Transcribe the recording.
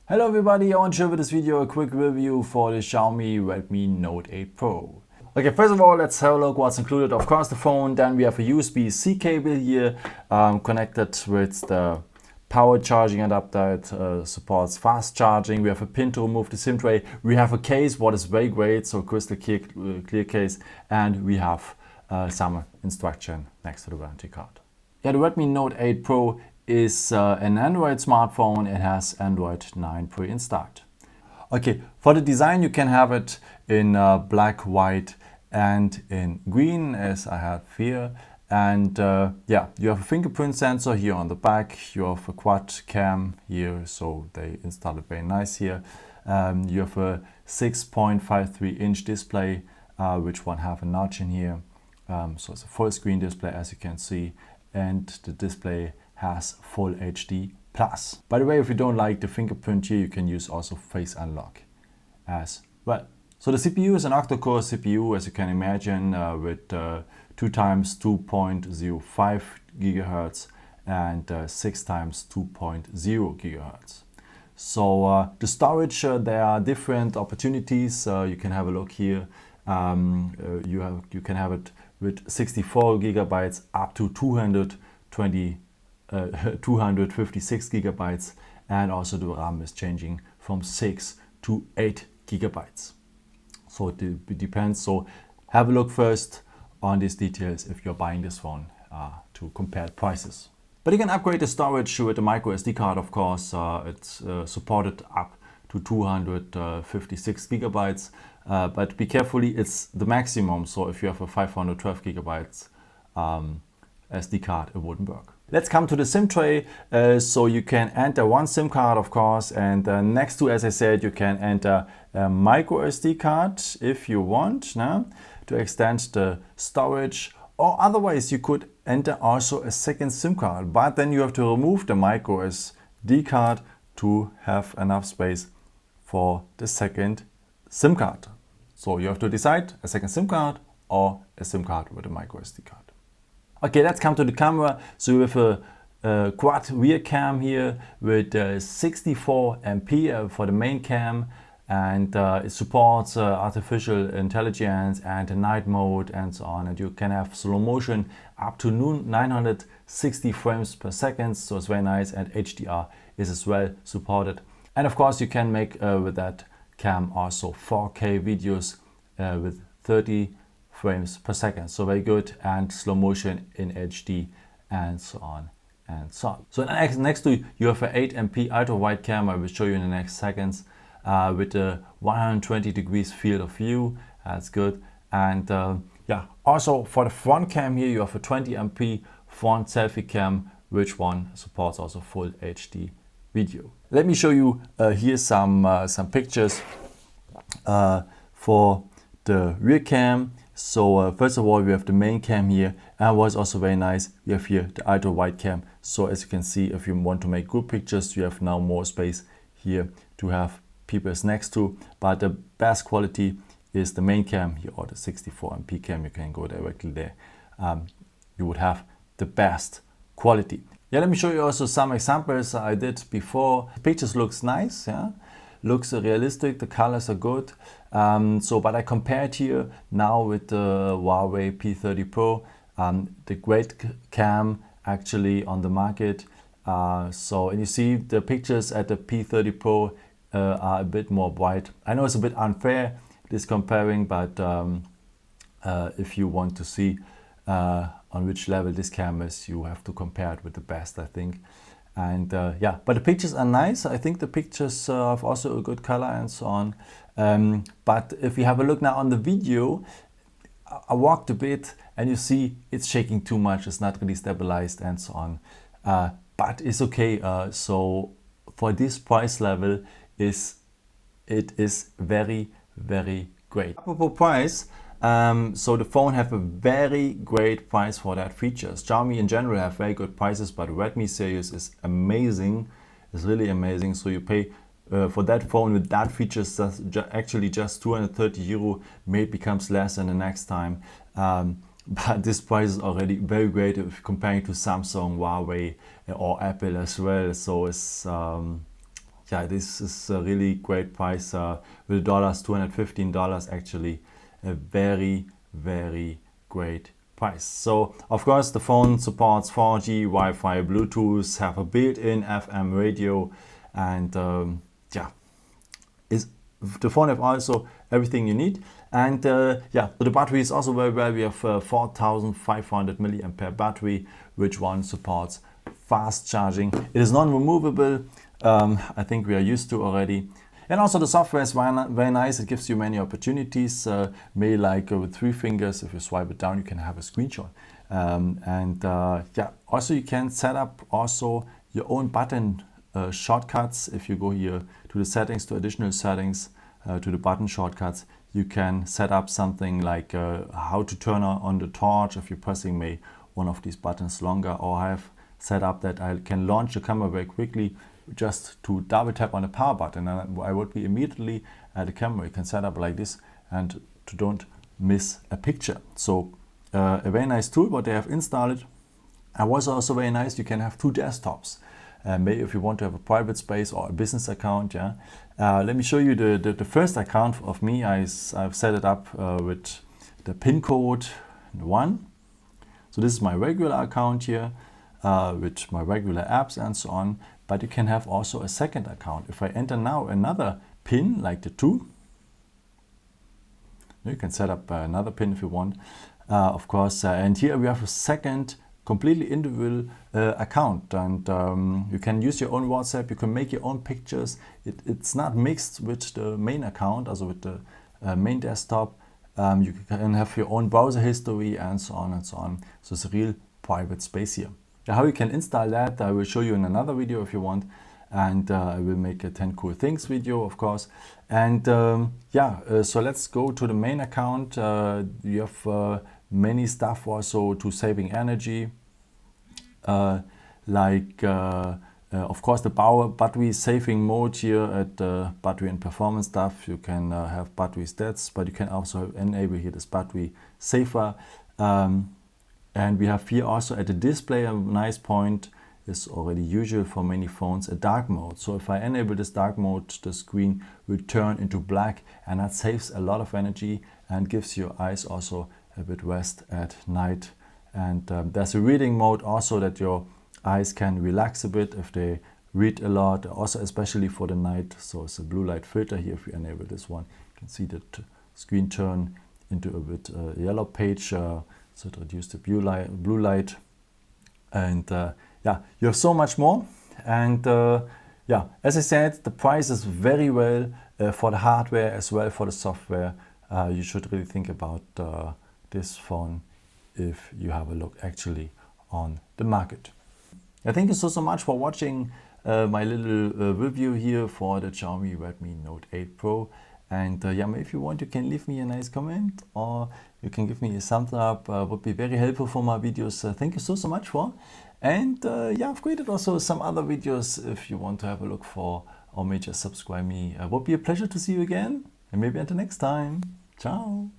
Hello everybody, I want to show you this video a quick review for the Xiaomi Redmi Note 8 Pro. Okay, first of all, let's have a look what's included. Of course, the phone. Then we have a USB-C cable here connected with the power charging adapter. It supports fast charging. We have a pin to remove the SIM tray. We have a case, what is very great, so crystal clear case, and we have some instruction next to the warranty card. Yeah, the Redmi Note 8 Pro is an Android smartphone. It has Android 9 pre-installed. Okay, for the design you can have it in black, white and in green as I have here. And yeah, you have a fingerprint sensor here on the back. You have a quad cam here, so they installed it very nice here. You have a 6.53-inch display, which won't have a notch in here. So it's a full screen display as you can see, and the display has full HD plus. By the way, if you don't like the fingerprint here, you can use also face unlock as well. So the CPU is an Octa-Core CPU, as you can imagine, with 2 times 2.05 GHz and 6 times 2.0 GHz. So the storage, there are different opportunities. You can have a look here. You can have it with 64 gigabytes up to 256 gigabytes, and also the RAM is changing from 6 to 8 gigabytes. So it depends. So have a look first on these details if you're buying this phone to compare prices. But you can upgrade the storage with a microSD card, of course. It's supported up to 256 gigabytes. But be carefully, it's the maximum. So if you have a 512 gigabytes SD card, it wouldn't work. Let's come to the SIM tray. So you can enter one SIM card, of course, and next to, as I said, you can enter a micro SD card if you want to extend the storage, or otherwise you could enter also a second SIM card, but then you have to remove the micro SD card to have enough space for the second SIM card. So you have to decide a second SIM card or a SIM card with a micro SD card. Okay, let's come to the camera. So we have a quad rear cam here with 64 MP for the main cam, and it supports artificial intelligence and a night mode and so on. And you can have slow motion up to 960 frames per second, so it's very nice, and HDR is as well supported. And of course you can make with that cam also 4K videos with 30 frames per second, so very good, and slow motion in HD and so on and so on. So next to you have an 8 MP ultra wide camera. I will show you in the next seconds with a 120 degrees field of view. That's good. And yeah, also for the front cam here you have a 20 MP front selfie cam, which one supports also full HD video. Let me show you here some pictures for the rear cam. So first of all, we have the main cam here, and what's also very nice, we have here the ultra wide cam. So as you can see, if you want to make good pictures, you have now more space here to have people next to. But the best quality is the main cam here, or the 64 MP cam. You can go directly there. You would have the best quality. Yeah, let me show you also some examples I did before. The pictures looks nice, yeah. Looks realistic, the colors are good. But I compared here now with the Huawei P30 Pro, the great cam actually on the market. And you see the pictures at the P30 Pro are a bit more bright. I know it's a bit unfair, this comparing, but if you want to see on which level this cam is, you have to compare it with the best, I think. And yeah, but the pictures are nice. I think the pictures have also a good color and so on. But if you have a look now on the video, I walked a bit and you see it's shaking too much. It's not really stabilized and so on. But it's okay. So for this price level, it is very, very great. Apropos price, so the phone have a very great price for that features. Xiaomi in general have very good prices, but Redmi series is amazing. It's really amazing. So you pay for that phone with that features actually just 230 euro. Maybe it becomes less in the next time. But this price is already very great if comparing to Samsung, Huawei or Apple as well. So it's yeah, this is a really great price with dollars, $215 actually, a very, very great price. So of course the phone supports 4G, Wi-Fi, Bluetooth, have a built-in FM radio, and yeah, the phone have also everything you need. And yeah, so the battery is also very well. We have 4500 milliampere battery, which one supports fast charging. It is non-removable. I think we are used to already. And also the software is very nice. It gives you many opportunities. Maybe like with 3 fingers, if you swipe it down, you can have a screenshot. Yeah, also you can set up also your own button shortcuts. If you go here to the settings, to additional settings, to the button shortcuts, you can set up something like how to turn on the torch if you're pressing maybe one of these buttons longer, or I have set up that I can launch the camera very quickly just to double tap on the power button, and I would be immediately at the camera. You can set up like this and to don't miss a picture. So a very nice tool what they have installed. And what's also very nice, you can have 2 desktops. Maybe if you want to have a private space or a business account, yeah. Let me show you the first account of me. I've set it up with the pin code 1. So this is my regular account here with my regular apps and so on. But you can have also a second account. If I enter now another pin like the 2, you can set up another pin if you want, of course. And here we have a second completely individual account, and you can use your own WhatsApp, you can make your own pictures. It's not mixed with the main account, also with the main desktop. You can have your own browser history and so on and so on. So it's a real private space here. How you can install that, I will show you in another video if you want, and I will make a 10 cool things video, of course. And yeah, so let's go to the main account. You have many stuff also to saving energy, like of course the battery saving mode here at battery and performance stuff. You can have battery stats, but you can also enable here this battery safer. And we have here also at the display, a nice point is already usual for many phones, a dark mode. So if I enable this dark mode, the screen will turn into black, and that saves a lot of energy and gives your eyes also a bit rest at night. And there's a reading mode also that your eyes can relax a bit if they read a lot, also especially for the night. So it's a blue light filter here. If you enable this one, you can see the screen turn into a bit yellow page. So it reduces the blue light. And yeah, you have so much more. And yeah, as I said, the price is very well for the hardware as well for the software. You should really think about this phone if you have a look actually on the market. Thank you so much for watching my little review here for the Xiaomi Redmi Note 8 Pro. And yeah, if you want, you can leave me a nice comment, or you can give me a thumbs up. Would be very helpful for my videos. Thank you so much for. And yeah, I've created also some other videos if you want to have a look for, or maybe just subscribe me. Would be a pleasure to see you again, and maybe until next time. Ciao.